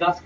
10